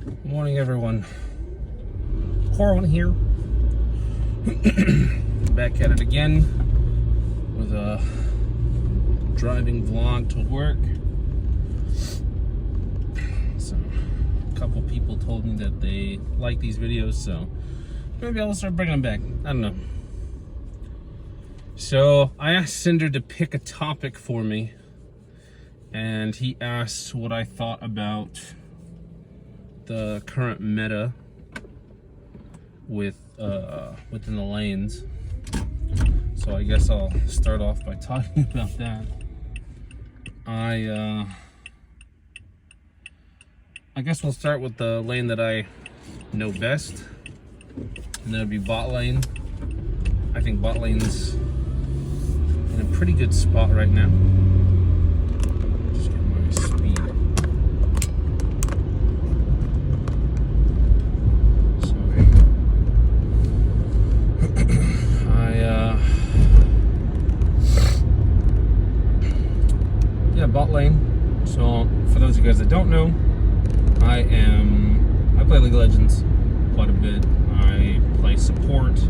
Good morning, everyone. Corwin here. Back at it again with a driving vlog to work. So, a couple people told me that they like these videos, so maybe I'll start bringing them back. I don't know. So, I asked Cinder to pick a topic for me, and he asked what I thought about the current meta with within the lanes. So I guess I'll start off by talking about that. I guess we'll start with the lane that I know best, and that'll be bot lane. I think bot lane's in a pretty good spot right now. Just get my speed. Bot lane. So for those of you guys that don't know, I play League of Legends quite a bit. I play support.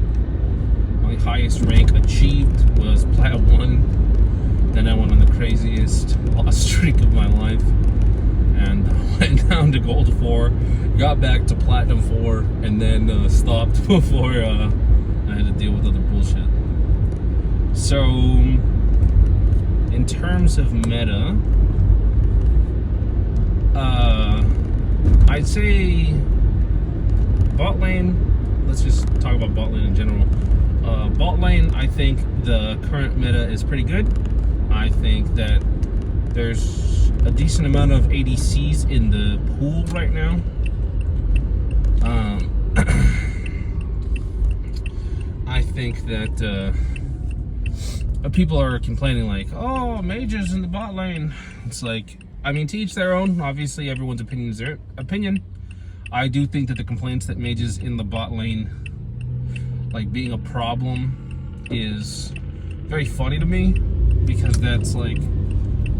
My highest rank achieved was Plat 1. Then I went on the craziest loss streak of my life and went down to Gold 4, got back to Platinum 4, and then stopped before I had to deal with other bullshit. So in terms of meta, I'd say bot lane, let's just talk about bot lane in general. Bot lane, I think the current meta is pretty good. I think that there's a decent amount of ADCs in the pool right now. I think that people are complaining like, oh, mages in the bot lane. It's like, I mean, to each their own. Obviously, everyone's opinion is their opinion. I do think that the complaints that mages in the bot lane, like being a problem, is very funny to me, because that's like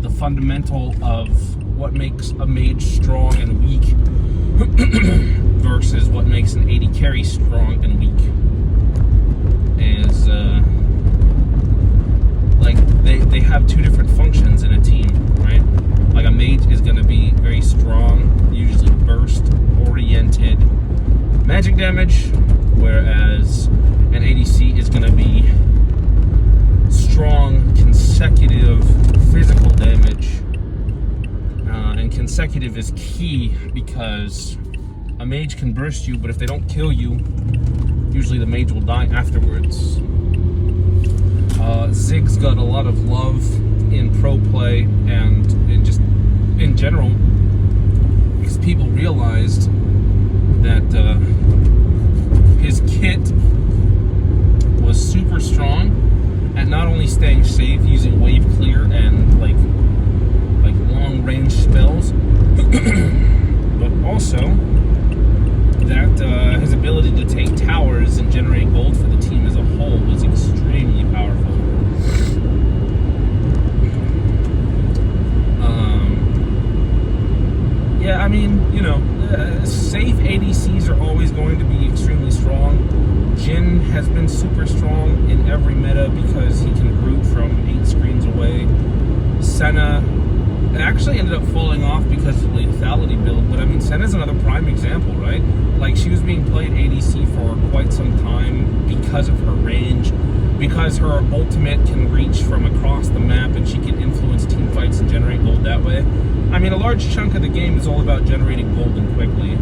the fundamental of what makes a mage strong and weak versus what makes an AD carry strong and weak. Is like they have two different functions in a team, right? Like a mage is going to be very strong, usually burst oriented magic damage, whereas an ADC is going to be strong consecutive physical damage. And consecutive is key, because a mage can burst you, but if they don't kill you, usually the mage will die afterwards. Zig's got a lot of love in pro play and just in general, because people realized that his kit was super strong at not only staying safe using wave clear and like long range spells, but also that his ability to take towers and generate gold for the team as a whole was extremely powerful. Yeah, I mean, you know, safe ADCs are always going to be extremely strong. Jhin has been super strong in every meta because he can root from 8 screens away. Senna actually ended up falling off because of the lethality build, but I mean, Senna's another prime example, right? Like, she was being played ADC for quite some time because of her range, because her ultimate can reach from across the map and she can influence team fights and generate gold that way. I mean, a large chunk of the game is all about generating gold and quickly.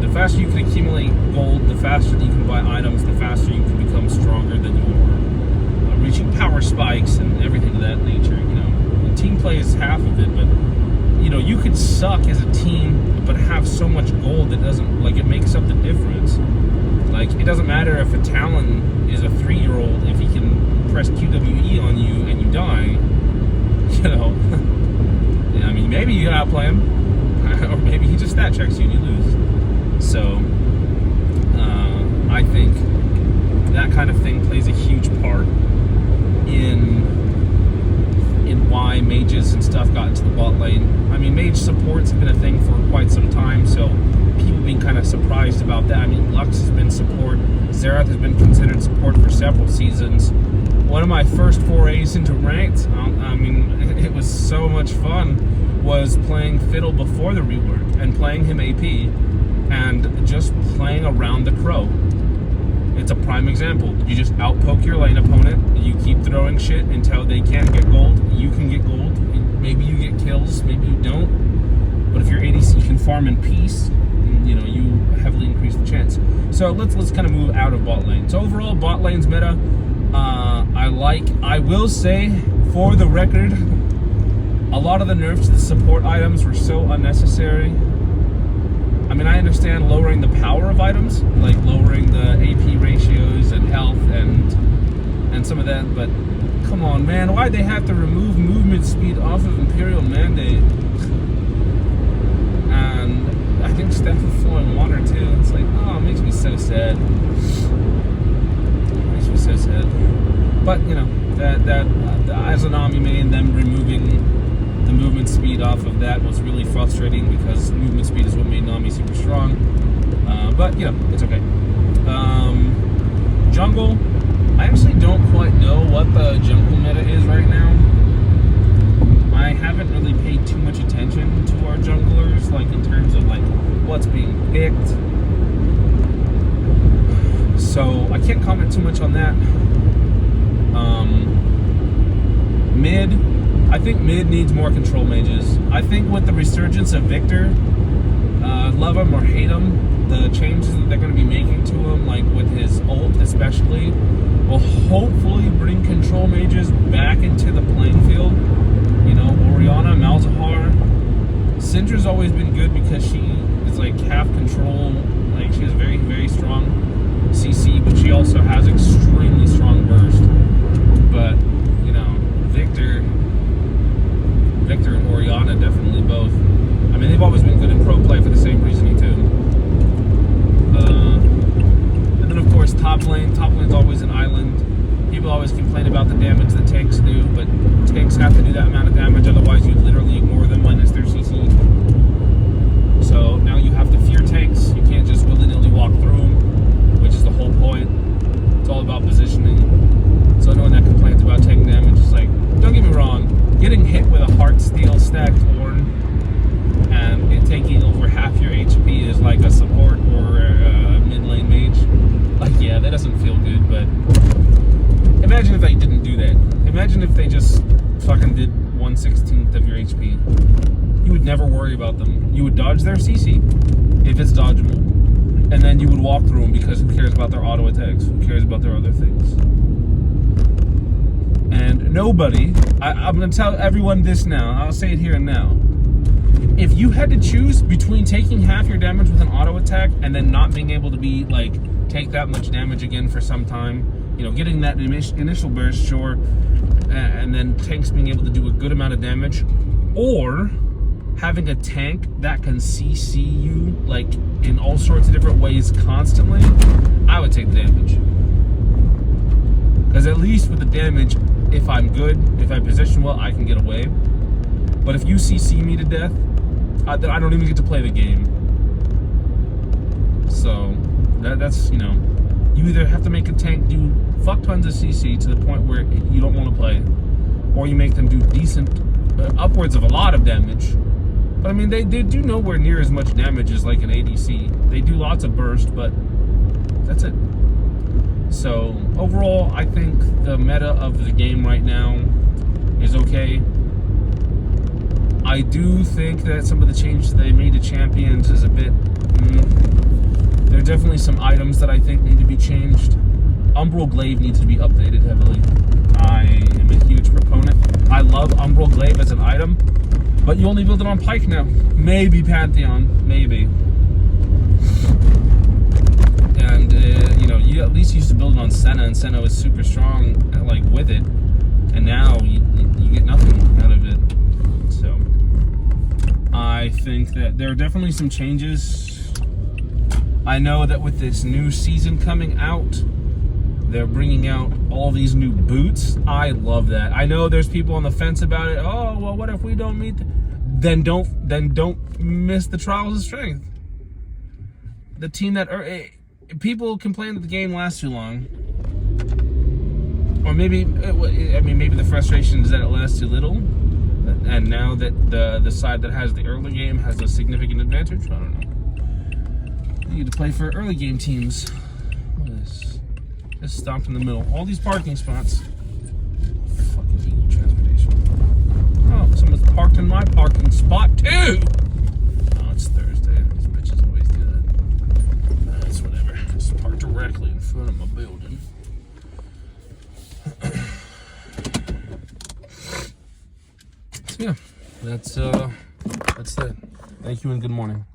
The faster you can accumulate gold, the faster that you can buy items, the faster you can become stronger than you are. Reaching power spikes and everything of that nature, you know. And team play is half of it, but, you know, you could suck as a team, but have so much gold that doesn't, like, it makes up the difference. Like, it doesn't matter if a Talon is a 3-year-old, if he can press QWE on you and you die, you know. I mean, maybe you can outplay him, or maybe he just stat checks you and you lose. So, I think that kind of thing plays a huge part in why mages and stuff got into the bot lane. I mean, mage support's been a thing for quite some time, so surprised about that. I mean, Lux has been support. Zerath has been considered support for several seasons. One of my first forays into ranked, I mean, it was so much fun, was playing Fiddle before the rework and playing him AP and just playing around the Crow. It's a prime example. You just outpoke your lane opponent, you keep throwing shit until they can't get gold, you can get gold, maybe you get kills, maybe you don't. But if your ADC can farm in peace, you know, you heavily increase the chance. So let's kind of move out of bot lane. So overall, bot lane's meta, I will say, for the record, a lot of the nerfs to the support items were so unnecessary. I mean, I understand lowering the power of items, like lowering the AP ratios and health and some of that, but come on, man, why'd they have to remove movement speed off of Imperial Mandate? And I think Steph of Flowing Water too. It's like, oh, it makes me so sad. It makes me so sad. But you know, that as an Ami main, them removing the movement speed off of that was really frustrating because movement speed is what made Nami super strong. But you know, it's okay. Jungle, I actually don't quite know what the jungle meta is right now. I haven't really paid too much attention to our junglers, like in terms of like what's being picked. So I can't comment too much on that. Mid, I think mid needs more control mages. I think with the resurgence of Victor, love him or hate him, the changes that they're going to be making to him, like with his ult especially, will hopefully bring control mages back into the playing field. You know, Orianna, Malzahar. Cinder's always been good because she is like half control, like she has very, very strong CC, but she also has extremely strong burst. But, you know, Victor and Orianna definitely both. I mean, they've always been good in pro play for the same reasoning too. And then of course top lane. Top lane's always an island. People always complain about the damage that tanks do, but tanks have to do that amount of damage, otherwise you literally ignore them minus their CC. So now you have to fear tanks. You can't just willy-nilly walk through them, which is the whole point. It's all about positioning. So anyone that complains about taking damage is like, don't get me wrong, getting hit with a heart steel stacked horn and it taking over half your HP is like a support or a mid lane mage. Like, yeah, that doesn't feel good, but imagine if they didn't do that. Imagine if they just fucking did 1/16 of your HP. You would never worry about them. You would dodge their CC, if it's dodgeable, and then you would walk through them because who cares about their auto attacks? Who cares about their other things? And nobody, I'm going to tell everyone this now, I'll say it here and now. If you had to choose between taking half your damage with an auto attack and then not being able to be like, take that much damage again for some time, you know, getting that initial burst, sure, and then tanks being able to do a good amount of damage, or having a tank that can CC you like in all sorts of different ways constantly, I would take the damage. Because at least with the damage, if I'm good, if I position well, I can get away. But if you CC me to death, I don't even get to play the game. So that's, you know, you either have to make a tank do fuck tons of CC to the point where you don't want to play, or you make them do decent, upwards of a lot of damage. But I mean, they do nowhere near as much damage as like an ADC. They do lots of burst, but that's it. So overall, I think the meta of the game right now is okay. I do think that some of the changes they made to champions is a bit... There are definitely some items that I think need to be changed. Umbral Glaive needs to be updated heavily. I am a huge proponent. I love Umbral Glaive as an item, but you only build it on Pike now. Maybe Pantheon, maybe. And, you know, you at least used to build it on Senna, and Senna was super strong, like, with it. And now you get nothing out of it. So, I think that there are definitely some changes. I know that with this new season coming out, they're bringing out all these new boots. I love that. I know there's people on the fence about it. Oh, well, what if we don't meet then don't miss the Trials of Strength. the team that people complained that the game lasts too long, or maybe maybe the frustration is that it lasts too little, and now that the side that has the early game has a significant advantage. I don't know. You need to play for early game teams. Look at this. Just stopped in the middle. All these parking spots. Fucking Eagle Transportation. Oh, someone's parked in my parking spot too. Oh, it's Thursday. These bitches always do that. That's whatever. Just park directly in front of my building. So yeah, that's it. Thank you and good morning.